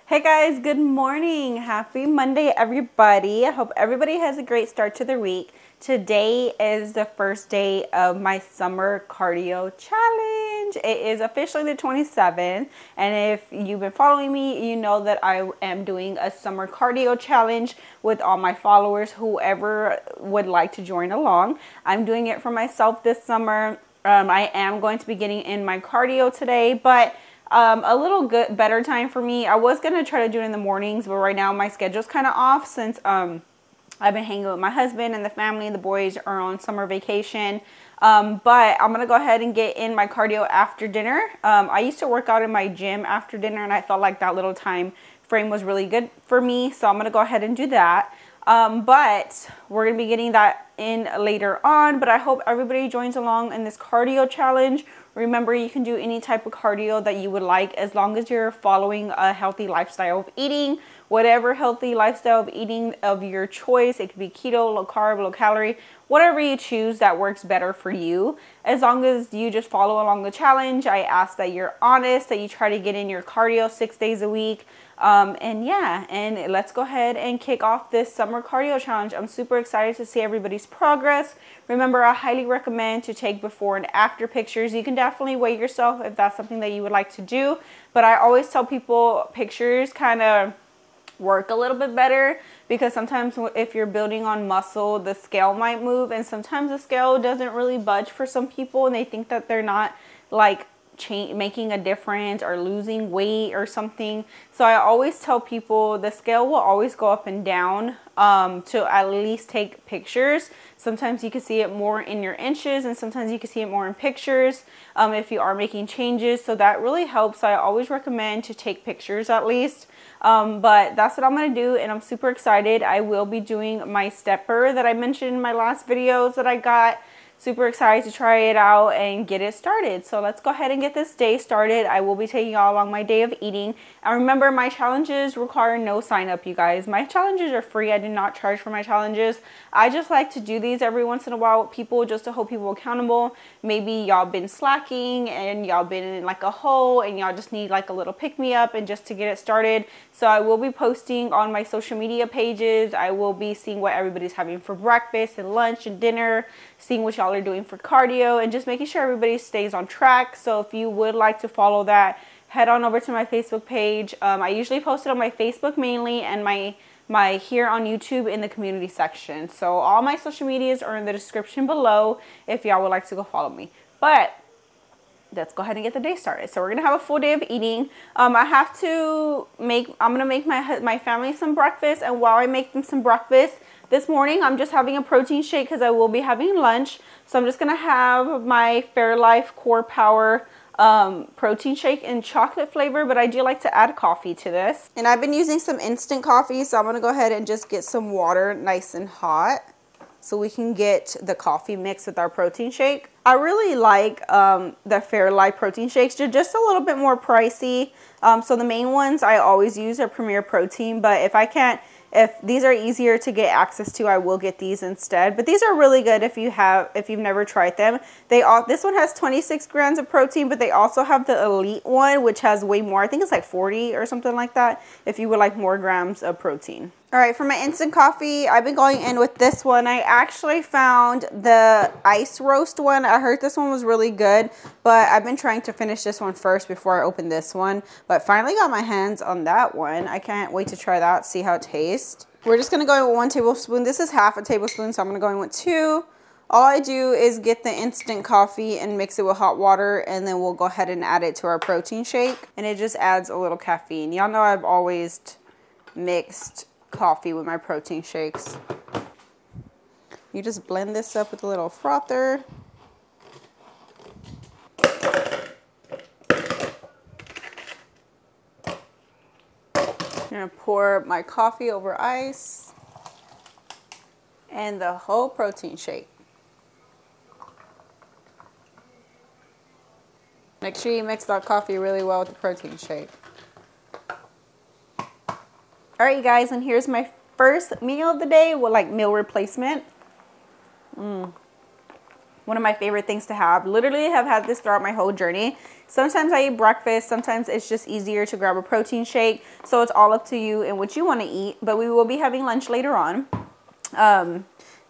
Hey guys, good morning. Happy Monday, everybody. I hope everybody has a great start to their week. Today is the first day of my summer cardio challenge. It is officially the 27th, and if you've been following me, you know that I am doing a summer cardio challenge with all my followers, whoever would like to join along. I'm doing it for myself this summer. I am going to be getting in my cardio today, but a little better time for me. I was going to try to do it in the mornings, but right now my schedule's kind of off since I've been hanging with my husband and the family, and the boys are on summer vacation. But I'm going to go ahead and get in my cardio after dinner. I used to work out in my gym after dinner, and I felt like that little time frame was really good for me. So I'm going to go ahead and do that. But we're going to be getting that in later on. But I hope everybody joins along in this cardio challenge. Remember, you can do any type of cardio that you would like as long as you're following a healthy lifestyle of eating. Whatever healthy lifestyle of eating of your choice. It could be keto, low carb, low calorie, whatever you choose that works better for you. As long as you just follow along the challenge, I ask that you're honest, that you try to get in your cardio 6 days a week. And let's go ahead and kick off this summer cardio challenge. I'm super excited to see everybody's progress. Remember, I highly recommend to take before and after pictures. You can definitely weigh yourself if that's something that you would like to do. But I always tell people pictures kind of work a little bit better, because sometimes if you're building on muscle, the scale might move, and sometimes the scale doesn't really budge for some people, and they think that they're not like making a difference or losing weight or something. So I always tell people the scale will always go up and down, to at least take pictures. Sometimes you can see it more in your inches, and sometimes you can see it more in pictures if you are making changes. So that really helps. I always recommend to take pictures at least. But that's what I'm going to do, and I'm super excited. I will be doing my stepper that I mentioned in my last videos that I got. Super excited to try it out and get it started. So let's go ahead and get this day started. I will be taking y'all along my day of eating. And remember, my challenges require no sign up, you guys. My challenges are free. I do not charge for my challenges. I just like to do these every once in a while with people just to hold people accountable. Maybe y'all been slacking and y'all been in like a hole and y'all just need like a little pick me up and just to get it started. So I will be posting on my social media pages. I will be seeing what everybody's having for breakfast and lunch and dinner, seeing what y'all are doing for cardio, and just making sure everybody stays on track. So if you would like to follow that, head on over to my Facebook page. I usually post it on my Facebook mainly, and my here on YouTube in the community section. So all my social medias are in the description below if y'all would like to go follow me. But let's go ahead and get the day started. So we're gonna have a full day of eating. I'm gonna make my family some breakfast, and while I make them some breakfast this morning, I'm just having a protein shake because I will be having lunch. So I'm just gonna have my Fairlife Core Power protein shake in chocolate flavor, but I do like to add coffee to this. And I've been using some instant coffee, so I'm gonna go ahead and just get some water nice and hot so we can get the coffee mixed with our protein shake. I really like the Fairlife protein shakes. They're just a little bit more pricey. So the main ones I always use are Premier Protein, but if these are easier to get access to, I will get these instead. But these are really good if you've never tried them. This one has 26 grams of protein, but they also have the Elite one, which has way more. I think it's like 40 or something like that, if you would like more grams of protein. All right, for my instant coffee, I've been going in with this one. I actually found the ice roast one. I heard this one was really good, but I've been trying to finish this one first before I open this one. But finally got my hands on that one. I can't wait to try that, see how it tastes. We're just gonna go in with 1 tablespoon. This is half a tablespoon, so I'm gonna go in with 2. All I do is get the instant coffee and mix it with hot water, and then we'll go ahead and add it to our protein shake. And it just adds a little caffeine. Y'all know I've always mixed coffee with my protein shakes. You just blend this up with a little frother. I'm gonna pour my coffee over ice and the whole protein shake. Make sure you mix that coffee really well with the protein shake. All right, you guys, and here's my first meal of the day, with like meal replacement. one of my favorite things to have. Literally have had this throughout my whole journey. Sometimes I eat breakfast, sometimes it's just easier to grab a protein shake. So it's all up to you and what you want to eat, but we will be having lunch later on.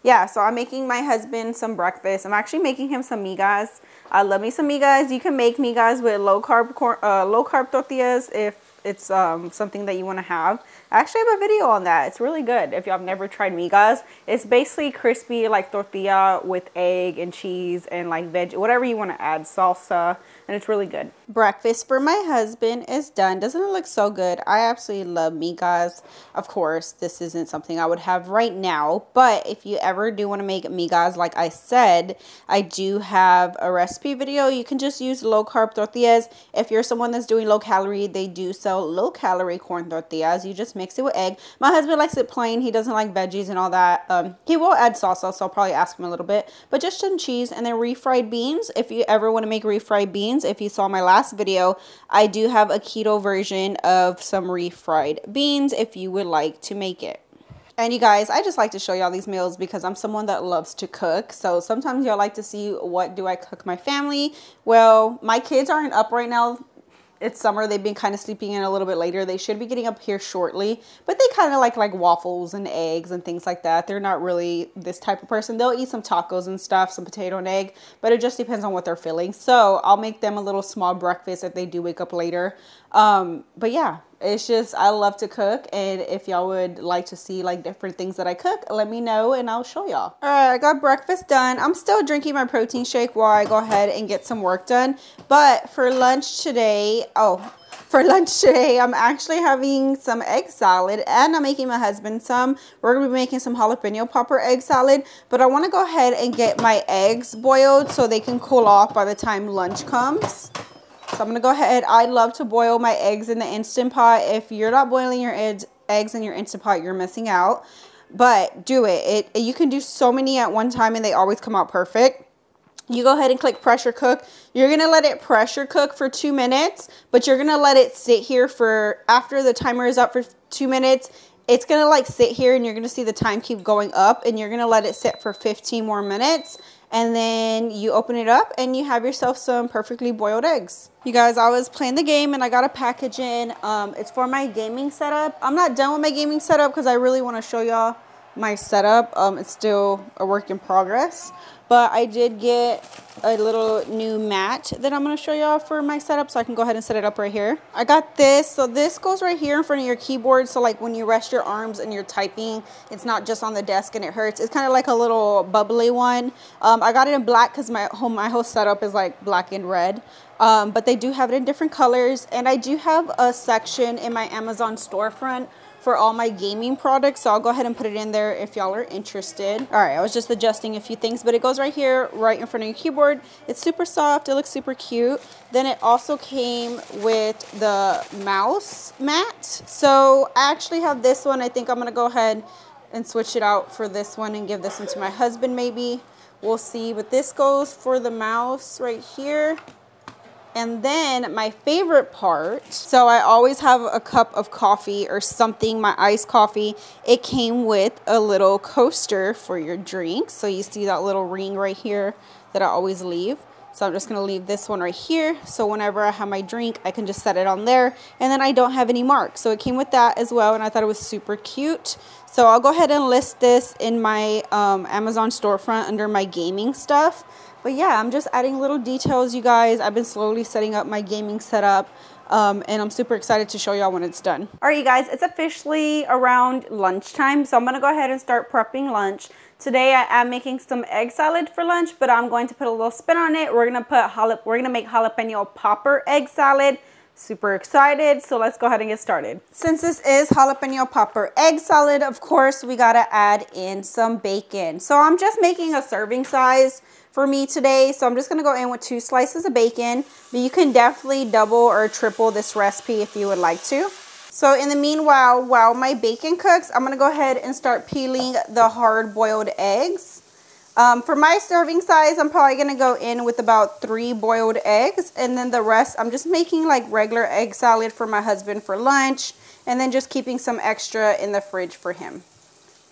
Yeah, so I'm making my husband some breakfast. I'm actually making him some migas. I love me some migas. You can make migas with low carb tortillas if it's something that you want to have. I actually have a video on that. It's really good if y'all have never tried migas. It's basically crispy like tortilla with egg and cheese and like veg, whatever you want to add, salsa, and it's really good. Breakfast for my husband is done. Doesn't it look so good? I absolutely love migas. Of course, this isn't something I would have right now, but if you ever do want to make migas, like I said, I do have a recipe video. You can just use low carb tortillas. If you're someone that's doing low calorie, they do sell low calorie corn tortillas. You just mix it with egg. My husband likes it plain. He doesn't like veggies and all that. He will add salsa, so I'll probably ask him a little bit, but just some cheese and then refried beans. If you ever want to make refried beans, if you saw my last video, I do have a keto version of some refried beans if you would like to make it. And you guys, I just like to show y'all these meals because I'm someone that loves to cook. So sometimes y'all like to see what do I cook my family. Well, my kids aren't up right now. It's summer. They've been kind of sleeping in a little bit later. They should be getting up here shortly, but they kind of like waffles and eggs and things like that. They're not really this type of person. They'll eat some tacos and stuff, some potato and egg, but it just depends on what they're feeling. So I'll make them a little small breakfast if they do wake up later. But yeah, it's just, I love to cook. And if y'all would like to see like different things that I cook, let me know and I'll show y'all. All right, I got breakfast done. I'm still drinking my protein shake while I go ahead and get some work done. But for lunch today, I'm actually having some egg salad and I'm making my husband some. We're going to be making some jalapeno popper egg salad, but I want to go ahead and get my eggs boiled so they can cool off by the time lunch comes. So I'm going to go ahead. I love to boil my eggs in the Instant Pot. If you're not boiling your eggs in your Instant Pot, you're missing out. But do it. You can do so many at one time and they always come out perfect. You go ahead and click pressure cook. You're going to let it pressure cook for 2 minutes, but you're going to let it sit here for, after the timer is up for 2 minutes, it's going to like sit here and you're going to see the time keep going up and you're going to let it sit for 15 more minutes. And then you open it up and you have yourself some perfectly boiled eggs. You guys, I was playing the game and I got a package in. It's for my gaming setup. I'm not done with my gaming setup because I really want to show y'all my setup. It's still a work in progress. But I did get a little new mat that I'm going to show y'all for my setup so I can go ahead and set it up right here. I got this. So this goes right here in front of your keyboard. So like when you rest your arms and you're typing, it's not just on the desk and it hurts. It's kind of like a little bubbly one. I got it in black because my whole setup is like black and red. But they do have it in different colors. And I do have a section in my Amazon storefront for all my gaming products, so I'll go ahead and put it in there if y'all are interested. All right, I was just adjusting a few things, but it goes right here, right in front of your keyboard. It's super soft, it looks super cute. Then it also came with the mouse mat. So I actually have this one. I think I'm gonna go ahead and switch it out for this one and give this one to my husband maybe. We'll see, but this goes for the mouse right here. And then my favorite part, so I always have a cup of coffee or something, my iced coffee. It came with a little coaster for your drink. So you see that little ring right here that I always leave. So I'm just going to leave this one right here. So whenever I have my drink, I can just set it on there. And then I don't have any marks. So it came with that as well. And I thought it was super cute. So I'll go ahead and list this in my Amazon storefront under my gaming stuff. But yeah, I'm just adding little details, you guys. I've been slowly setting up my gaming setup. And I'm super excited to show y'all when it's done. All right, you guys, it's officially around lunchtime. So I'm going to go ahead and start prepping lunch. Today I am making some egg salad for lunch, but I'm going to put a little spin on it. We're going to make jalapeno popper egg salad. Super excited. So let's go ahead and get started. Since this is jalapeno popper egg salad, of course, we got to add in some bacon. So I'm just making a serving size for me today. So I'm just going to go in with 2 slices of bacon, but you can definitely double or triple this recipe if you would like to. So in the meanwhile, while my bacon cooks, I'm going to go ahead and start peeling the hard-boiled eggs. For my serving size, I'm probably going to go in with about 3 boiled eggs. And then the rest, I'm just making like regular egg salad for my husband for lunch. And then just keeping some extra in the fridge for him.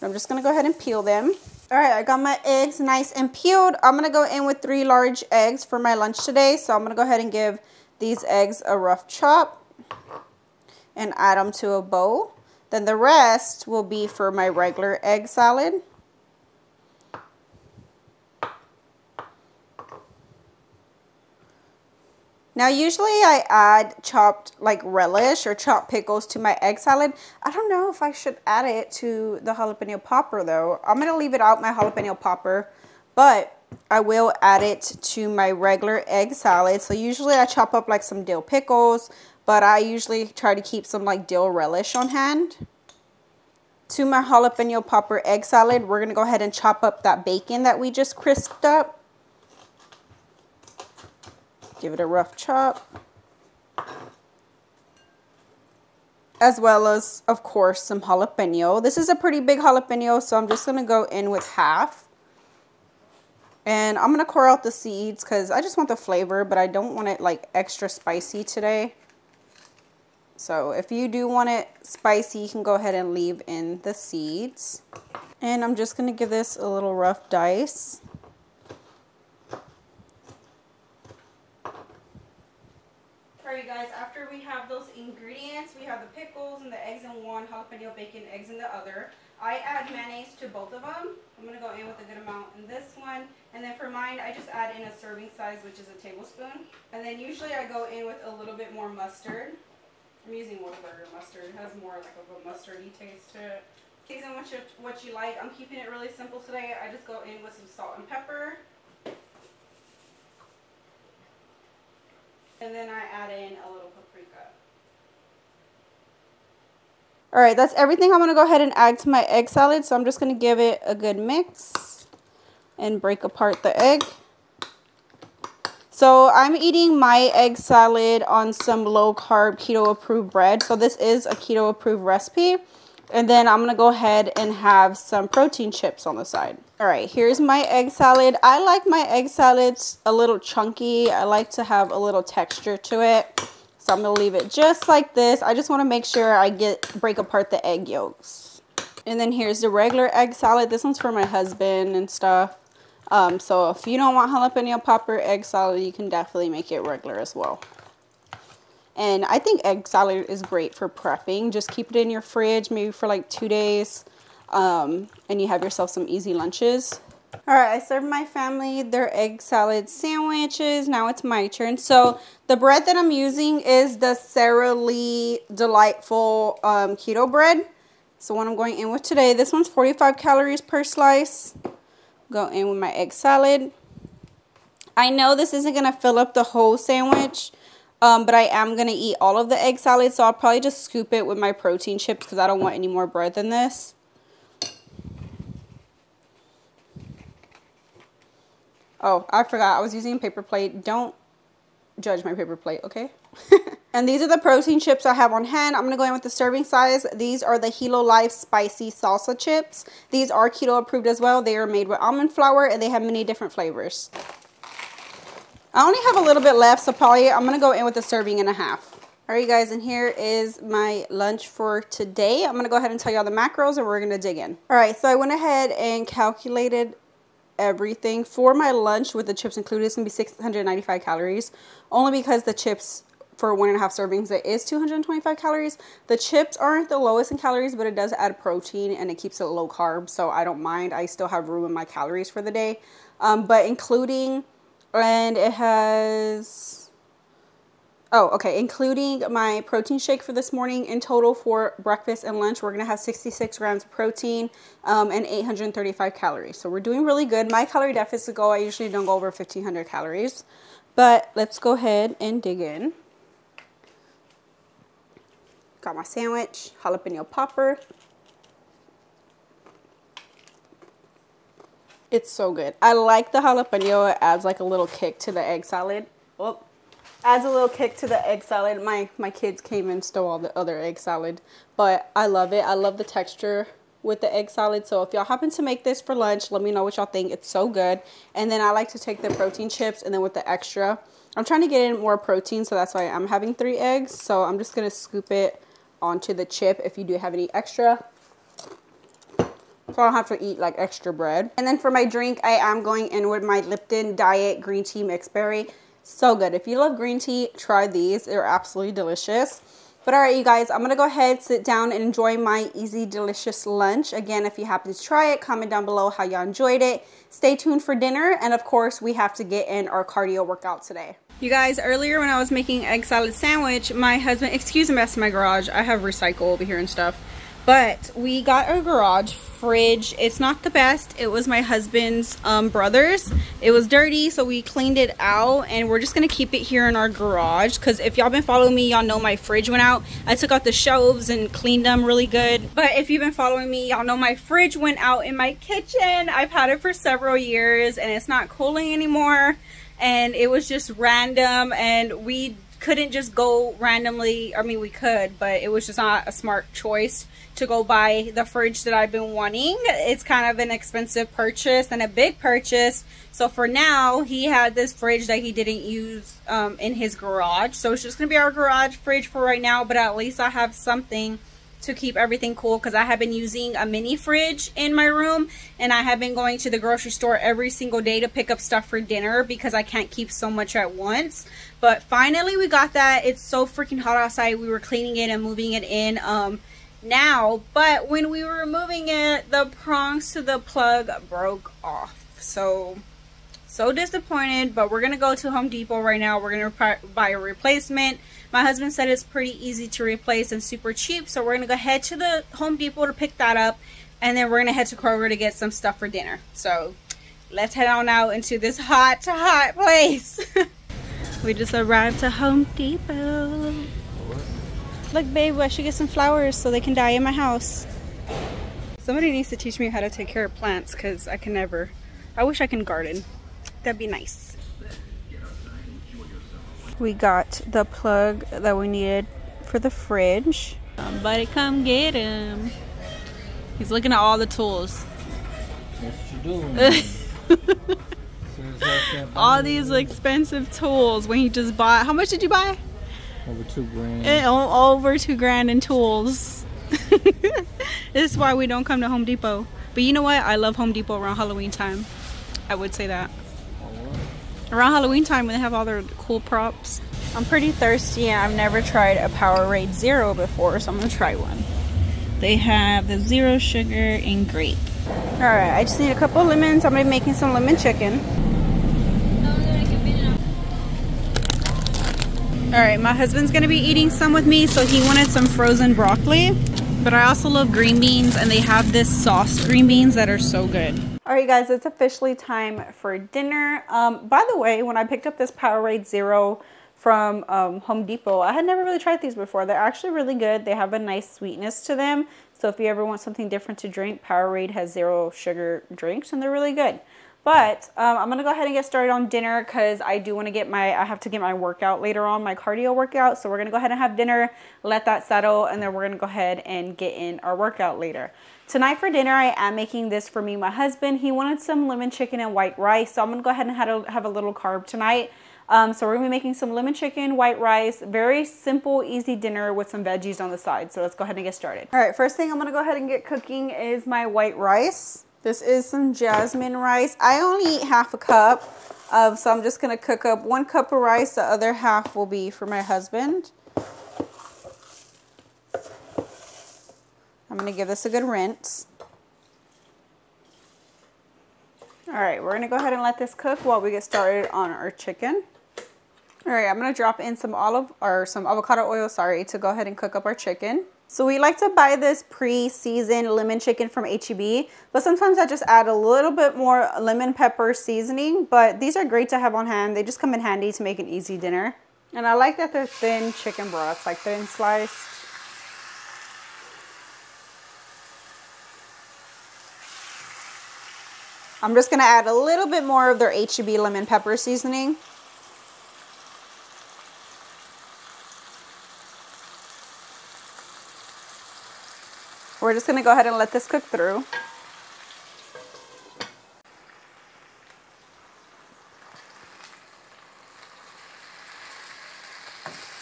I'm just going to go ahead and peel them. All right, I got my eggs nice and peeled. I'm going to go in with 3 large eggs for my lunch today. So I'm going to go ahead and give these eggs a rough chop and add them to a bowl. Then the rest will be for my regular egg salad. Now, usually I add chopped like relish or chopped pickles to my egg salad. I don't know if I should add it to the jalapeno popper though. I'm going to leave it out, my jalapeno popper, but I will add it to my regular egg salad. So usually I chop up like some dill pickles, but I usually try to keep some like dill relish on hand. To my jalapeno popper egg salad, we're going to go ahead and chop up that bacon that we just crisped up. Give it a rough chop. As well as, of course, some jalapeno. This is a pretty big jalapeno, so I'm just going to go in with half. And I'm going to core out the seeds because I just want the flavor, but I don't want it like extra spicy today. So if you do want it spicy, you can go ahead and leave in the seeds. And I'm just going to give this a little rough dice. Alright guys, after we have those ingredients, we have the pickles and the eggs in one, jalapeno bacon, eggs in the other. I add mayonnaise to both of them. I'm going to go in with a good amount in this one. And then for mine, I just add in a serving size, which is a tablespoon. And then usually I go in with a little bit more mustard. I'm using Whataburger mustard. It has more like of a mustardy taste to it. Season what you like. I'm keeping it really simple today. I just go in with some salt and pepper. And then I add in a little paprika. Alright, that's everything I'm going to go ahead and add to my egg salad. So I'm just going to give it a good mix and break apart the egg. So I'm eating my egg salad on some low carb keto approved bread. So this is a keto approved recipe. And then I'm going to go ahead and have some protein chips on the side. Alright, here's my egg salad. I like my egg salads a little chunky. I like to have a little texture to it. So I'm going to leave it just like this. I just want to make sure I break apart the egg yolks. And then here's the regular egg salad. This one's for my husband and stuff. So if you don't want jalapeno popper egg salad, you can definitely make it regular as well. And I think egg salad is great for prepping. Just keep it in your fridge maybe for like 2 days. And you have yourself some easy lunches. Alright, I served my family their egg salad sandwiches. Now it's my turn. So the bread that I'm using is the Sara Lee Delightful keto bread. So what I'm going in with today. This one's 45 calories per slice. Go in with my egg salad. I know this isn't going to fill up the whole sandwich. But I am going to eat all of the egg salad, so I'll probably just scoop it with my protein chips because I don't want any more bread than this. Oh, I forgot. I was using a paper plate. Don't judge my paper plate, okay? And these are the protein chips I have on hand. I'm going to go in with the serving size. These are the Hilo Life Spicy Salsa Chips. These are keto approved as well. They are made with almond flour, and they have many different flavors. I only have a little bit left, so probably I'm going to go in with a serving and a half. Alright guys, and here is my lunch for today. I'm going to go ahead and tell you all the macros and we're going to dig in. Alright, so I went ahead and calculated everything for my lunch with the chips included. It's going to be 695 calories. Only because the chips for 1.5 servings, it is 225 calories. The chips aren't the lowest in calories, but it does add protein and it keeps it low carb, so I don't mind. I still have room in my calories for the day. But including... And it has, including my protein shake for this morning, in total for breakfast and lunch, we're going to have 66 grams of protein and 835 calories. So we're doing really good. My calorie deficit goal, I usually don't go over 1,500 calories. But let's go ahead and dig in. Got my sandwich, jalapeno popper. It's so good. I like the jalapeno. It adds like a little kick to the egg salad. Well, adds a little kick to the egg salad. My kids came and stole all the other egg salad. But I love it. I love the texture with the egg salad. So if y'all happen to make this for lunch, let me know what y'all think. It's so good. And then I like to take the protein chips and then with the extra. I'm trying to get in more protein, so that's why I'm having 3 eggs. So I'm just going to scoop it onto the chip if you do have any extra. so I don't have to eat like extra bread. And then for my drink, I am going in with my Lipton Diet Green Tea Mixed Berry. So good. If you love green tea, try these. They're absolutely delicious. But all right, you guys, I'm going to go ahead, sit down, and enjoy my easy, delicious lunch. Again, if you happen to try it, comment down below how y'all enjoyed it. Stay tuned for dinner. And of course, we have to get in our cardio workout today. You guys, earlier when I was making egg salad sandwich, my husband, excuse the mess in my garage. I have recycle over here and stuff. But we got a garage fridge. It's not the best. It was my husband's brother's. It was dirty, so we cleaned it out, and we're just gonna keep it here in our garage, because if y'all been following me, y'all know my fridge went out. I took out the shelves and cleaned them really good. But if you've been following me, y'all know my fridge went out in my kitchen. I've had it for several years, and it's not cooling anymore, and it was just random, and we couldn't just go randomly. I mean, we could, but it was just not a smart choice to go buy the fridge that I've been wanting. It's kind of an expensive purchase and a big purchase. So for now, he had this fridge that he didn't use in his garage. So it's just gonna be our garage fridge for right now, but at least I have something to keep everything cool, because I have been using a mini fridge in my room, and I have been going to the grocery store every single day to pick up stuff for dinner because I can't keep so much at once. But finally we got that. It's so freaking hot outside. We were cleaning it and moving it in now, but when we were moving it, the prongs to the plug broke off. So disappointed, but we're gonna go to Home Depot right now. We're gonna buy a replacement. My husband said it's pretty easy to replace and super cheap, so we're gonna go head to the Home Depot to pick that up, and then we're gonna head to Kroger to get some stuff for dinner. So let's head on out into this hot place. We just arrived to Home Depot. Look, babe, I should get some flowers so they can die in my house. Somebody needs to teach me how to take care of plants, because I can never. I wish I can garden. That'd be nice. We got the plug that we needed for the fridge. Somebody come get him. He's looking at all the tools. What you doing? All these expensive tools when he just bought. How much did you buy? Over $2,000. Over $2,000 in tools. This is why we don't come to Home Depot. But you know what? I love Home Depot around Halloween time. I would say that. Around Halloween time when they have all their cool props. I'm pretty thirsty, and I've never tried a Powerade Zero before, so I'm gonna try one. They have the zero sugar and grape. Alright, I just need a couple of lemons. I'm gonna be making some lemon chicken. Alright, my husband's gonna be eating some with me, so he wanted some frozen broccoli. But I also love green beans, and they have this sauce green beans that are so good. Alright guys, it's officially time for dinner. By the way, when I picked up this Powerade Zero from Home Depot, I had never really tried these before. They're actually really good. They have a nice sweetness to them. So if you ever want something different to drink, Powerade has zero sugar drinks, and they're really good. But I'm going to go ahead and get started on dinner, because I do want to get I have to get my workout later on, my cardio workout. So we're going to go ahead and have dinner, let that settle, and then we're going to go ahead and get in our workout later. Tonight for dinner, I am making this for me and my husband. He wanted some lemon chicken and white rice, so I'm going to go ahead and have a little carb tonight. So we're going to be making some lemon chicken, white rice, very simple, easy dinner with some veggies on the side. So let's go ahead and get started. All right, first thing I'm going to go ahead and get cooking is my white rice. This is some jasmine rice. I only eat half a cup, so I'm just going to cook up 1 cup of rice. The other half will be for my husband. I'm going to give this a good rinse. Alright, we're going to go ahead and let this cook while we get started on our chicken. Alright, I'm going to drop in some avocado oil, to go ahead and cook up our chicken. So we like to buy this pre-seasoned lemon chicken from H-E-B, but sometimes I just add a little bit more lemon pepper seasoning, but these are great to have on hand. They just come in handy to make an easy dinner. And I like that they're thin chicken broths, like thin sliced. I'm just going to add a little bit more of their H-E-B lemon pepper seasoning. We're just going to go ahead and let this cook through.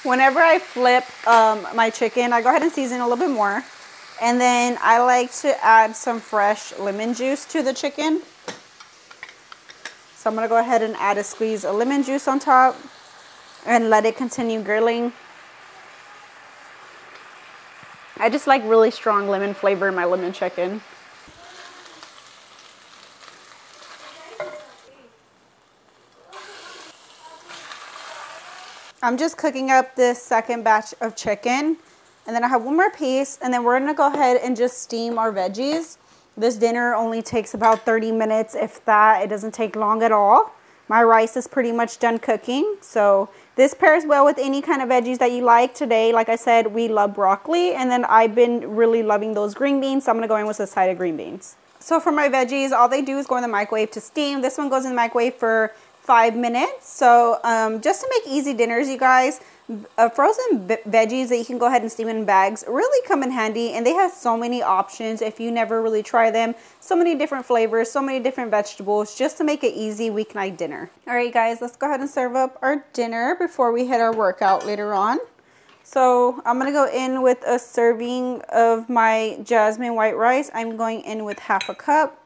Whenever I flip my chicken, I go ahead and season a little bit more. And then I like to add some fresh lemon juice to the chicken. So I'm going to go ahead and add a squeeze of lemon juice on top and let it continue grilling. I just like really strong lemon flavor in my lemon chicken. I'm just cooking up this second batch of chicken, and then I have one more piece, and then we're gonna go ahead and just steam our veggies. This dinner only takes about 30 minutes, if that. It doesn't take long at all. My rice is pretty much done cooking, so this pairs well with any kind of veggies that you like. Today, like I said, we love broccoli, and then I've been really loving those green beans, so I'm gonna go in with a side of green beans. So for my veggies, all they do is go in the microwave to steam. This one goes in the microwave for 5 minutes. So just to make easy dinners, you guys, frozen veggies that you can go ahead and steam in bags really come in handy, and they have so many options if you never really try them. So many different flavors, so many different vegetables, just to make an easy weeknight dinner. All right, guys, let's go ahead and serve up our dinner before we hit our workout later on. So I'm gonna go in with a serving of my jasmine white rice. I'm going in with half a cup.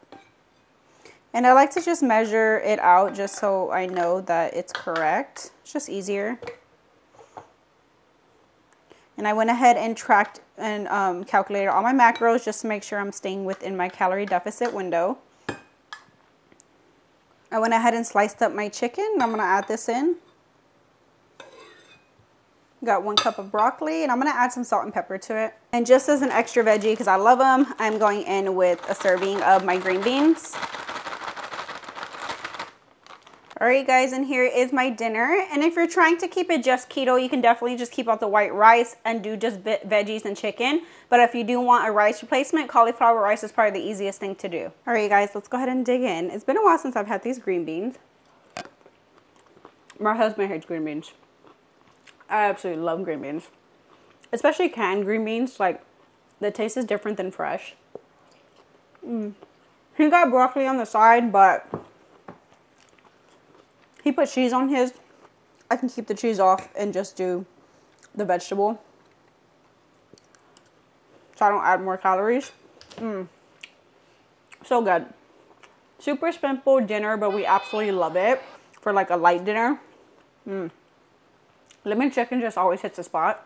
And I like to just measure it out just so I know that it's correct. It's just easier. And I went ahead and tracked and calculated all my macros just to make sure I'm staying within my calorie deficit window. I went ahead and sliced up my chicken. I'm gonna add this in. Got 1 cup of broccoli, and I'm gonna add some salt and pepper to it. And just as an extra veggie, because I love them, I'm going in with a serving of my green beans. Alright guys, and here is my dinner. And if you're trying to keep it just keto, you can definitely just keep out the white rice and do just veggies and chicken. But if you do want a rice replacement, cauliflower rice is probably the easiest thing to do. Alright guys, let's go ahead and dig in. It's been a while since I've had these green beans. My husband hates green beans. I absolutely love green beans. Especially canned green beans. Like, the taste is different than fresh. He got broccoli on the side, but he put cheese on his. I can keep the cheese off and just do the vegetable, so I don't add more calories. So good. Super simple dinner, but we absolutely love it for like a light dinner. Lemon chicken just always hits the spot.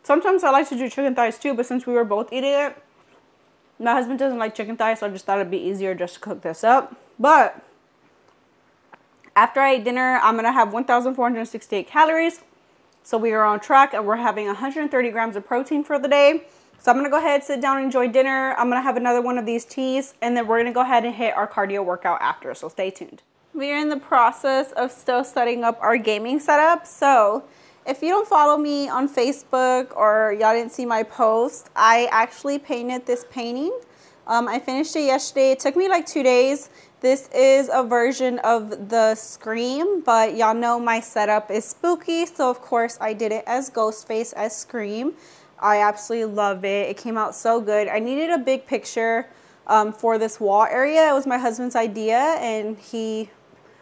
Sometimes I like to do chicken thighs too, but since we were both eating it, my husband doesn't like chicken thighs, so I just thought it'd be easier just to cook this up. But after I eat dinner, I'm going to have 1,468 calories. So we are on track, and we're having 130 grams of protein for the day. So I'm going to go ahead, sit down, and enjoy dinner. I'm going to have another one of these teas, and then we're going to go ahead and hit our cardio workout after. So stay tuned. We are in the process of still setting up our gaming setup. So if you don't follow me on Facebook or y'all didn't see my post, I actually painted this painting. I finished it yesterday. It took me like 2 days. This is a version of the Scream, but y'all know my setup is spooky, so of course I did it as Ghostface, as Scream. I absolutely love it. It came out so good. I needed a big picture for this wall area. It was my husband's idea, and he,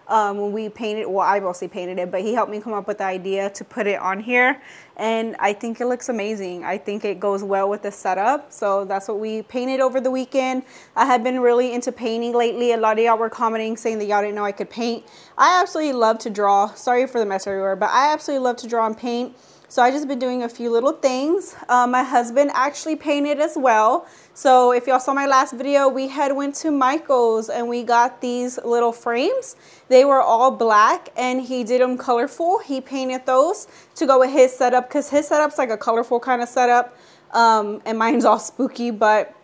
when we painted, well, I mostly painted it, but he helped me come up with the idea to put it on here, and I think it looks amazing. I think it goes well with the setup, so that's what we painted over the weekend. I have been really into painting lately. A lot of y'all were commenting saying that y'all didn't know I could paint. I absolutely love to draw. Sorry for the mess everywhere, but I absolutely love to draw and paint. So I just been doing a few little things. My husband actually painted as well. So if y'all saw my last video, we went to Michael's and we got these little frames. They were all black and he did them colorful. He painted those to go with his setup, because his setup's like a colorful kind of setup. And mine's all spooky, but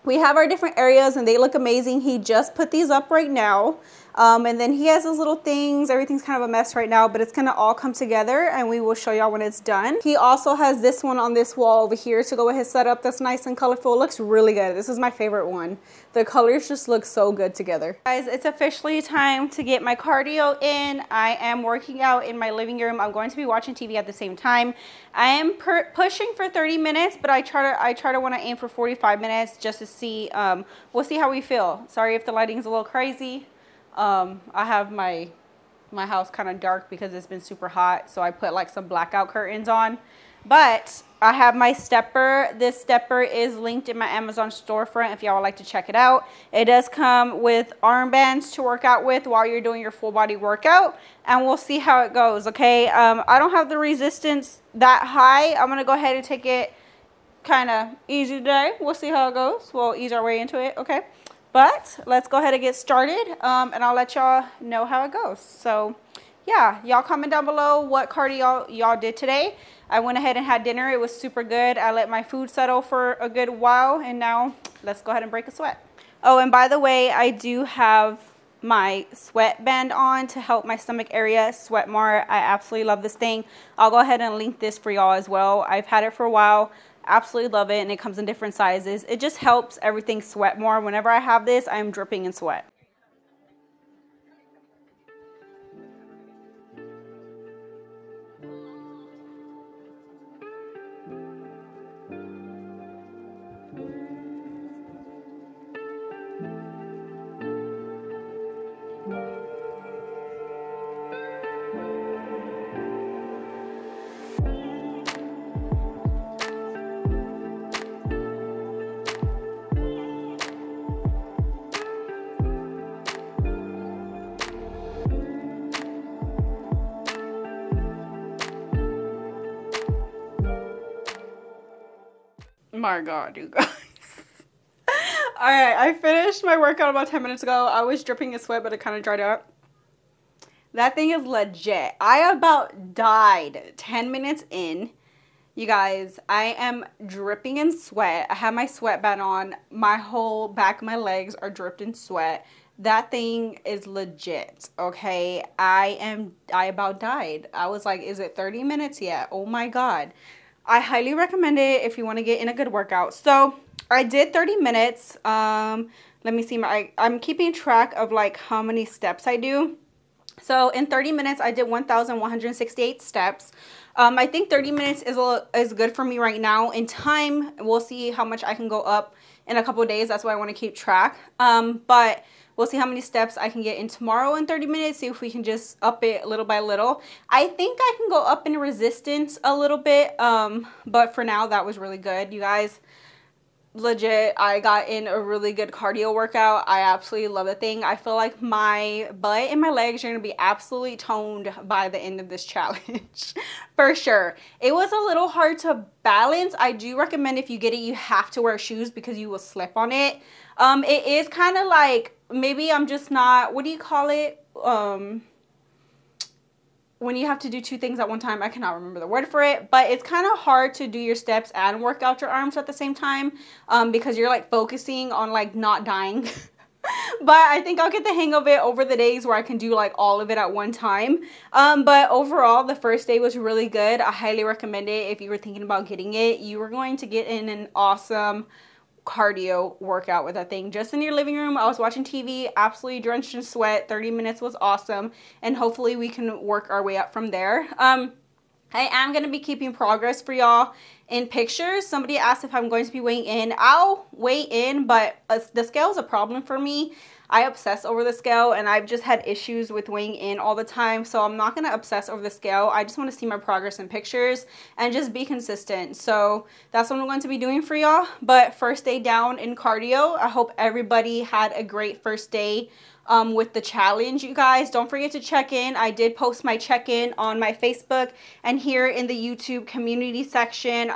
we have our different areas and they look amazing. He just put these up right now. And then he has those little things. Everything's kind of a mess right now, but it's going to all come together and we will show y'all when it's done. He also has this one on this wall over here to go with his setup. That's nice and colorful. It looks really good. This is my favorite one. The colors just look so good together. Guys, it's officially time to get my cardio in. I am working out in my living room. I'm going to be watching TV at the same time. I am pushing for 30 minutes, but I try to want to aim for 45 minutes just to see, we'll see how we feel. Sorry if the lighting's a little crazy. I have my house kind of dark because it's been super hot, so I put like some blackout curtains on, but I have my stepper. This stepper is linked in my Amazon storefront if y'all would like to check it out. It does come with armbands to work out with while you're doing your full body workout, and we'll see how it goes, okay? I don't have the resistance that high. I'm going to go ahead and take it kind of easy today. We'll see how it goes. We'll ease our way into it, okay? But let's go ahead and get started, and I'll let y'all know how it goes. So yeah, y'all comment down below what cardio y'all did today. I went ahead and had dinner. It was super good. I let my food settle for a good while, and now let's go ahead and break a sweat. Oh, and by the way, I do have my sweatband on to help my stomach area sweat more. I absolutely love this thing. I'll go ahead and link this for y'all as well. I've had it for a while. Absolutely love it, and it comes in different sizes. It just helps everything sweat more. Whenever I have this, I am dripping in sweat. My God, you guys. All right, I finished my workout about 10 minutes ago. I was dripping in sweat, but it kind of dried up. That thing is legit. I about died 10 minutes in. You guys, I am dripping in sweat. I have my sweatband on. My whole back of my legs are dripped in sweat. That thing is legit, okay? I about died. I was like, is it 30 minutes yet? Oh my God. I highly recommend it if you want to get in a good workout. So I did 30 minutes. Let me see. I'm keeping track of like how many steps I do. So in 30 minutes, I did 1,168 steps. I think 30 minutes is good for me right now. In time, we'll see how much I can go up in a couple of days. That's why I want to keep track. But we'll see how many steps I can get in tomorrow in 30 minutes, see if we can just up it little by little. I think I can go up in resistance a little bit, but for now, that was really good. You guys, legit, I got in a really good cardio workout. I absolutely love the thing. I feel like my butt and my legs are going to be absolutely toned by the end of this challenge. For sure. It was a little hard to balance. I do recommend if you get it, you have to wear shoes because you will slip on it. It is kind of like, maybe I'm just not, what do you call it? When you have to do two things at one time, I cannot remember the word for it, but it's kind of hard to do your steps and work out your arms at the same time, because you're like focusing on like not dying. But I think I'll get the hang of it over the days where I can do like all of it at one time. But overall, the first day was really good. I highly recommend it. If you were thinking about getting it, you were going to get in an awesome cardio workout with that thing just in your living room. I was watching TV, absolutely drenched in sweat. 30 minutes was awesome, and hopefully we can work our way up from there. I am going to be keeping progress for y'all in pictures. Somebody asked if I'm going to be weighing in. I'll weigh in, but the scale is a problem for me. I obsess over the scale, and I've just had issues with weighing in all the time, so I'm not going to obsess over the scale. I just want to see my progress in pictures and just be consistent. So that's what I'm going to be doing for y'all. But first day down in cardio. I hope everybody had a great first day with the challenge. You guys, don't forget to check in. I did post my check-in on my Facebook and here in the YouTube community section.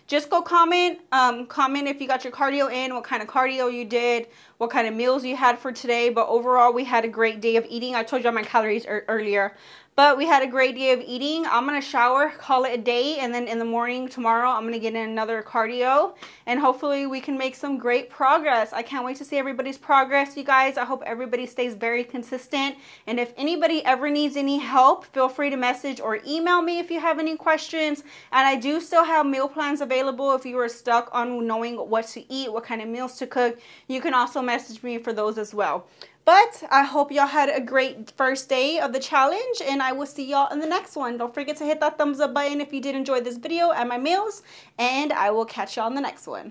Just go comment if you got your cardio in, what kind of cardio you did, what kind of meals you had for today. But overall, we had a great day of eating. I told you my calories earlier. But we had a great day of eating. I'm going to shower, call it a day, and then in the morning tomorrow, I'm going to get in another cardio, and hopefully we can make some great progress. I can't wait to see everybody's progress, you guys. I hope everybody stays very consistent, and if anybody ever needs any help, feel free to message or email me if you have any questions. And I do still have meal plans available if you are stuck on knowing what to eat, what kind of meals to cook. You can also message me for those as well. But I hope y'all had a great first day of the challenge, and I will see y'all in the next one. Don't forget to hit that thumbs up button if you did enjoy this video and my meals, and I will catch y'all in the next one.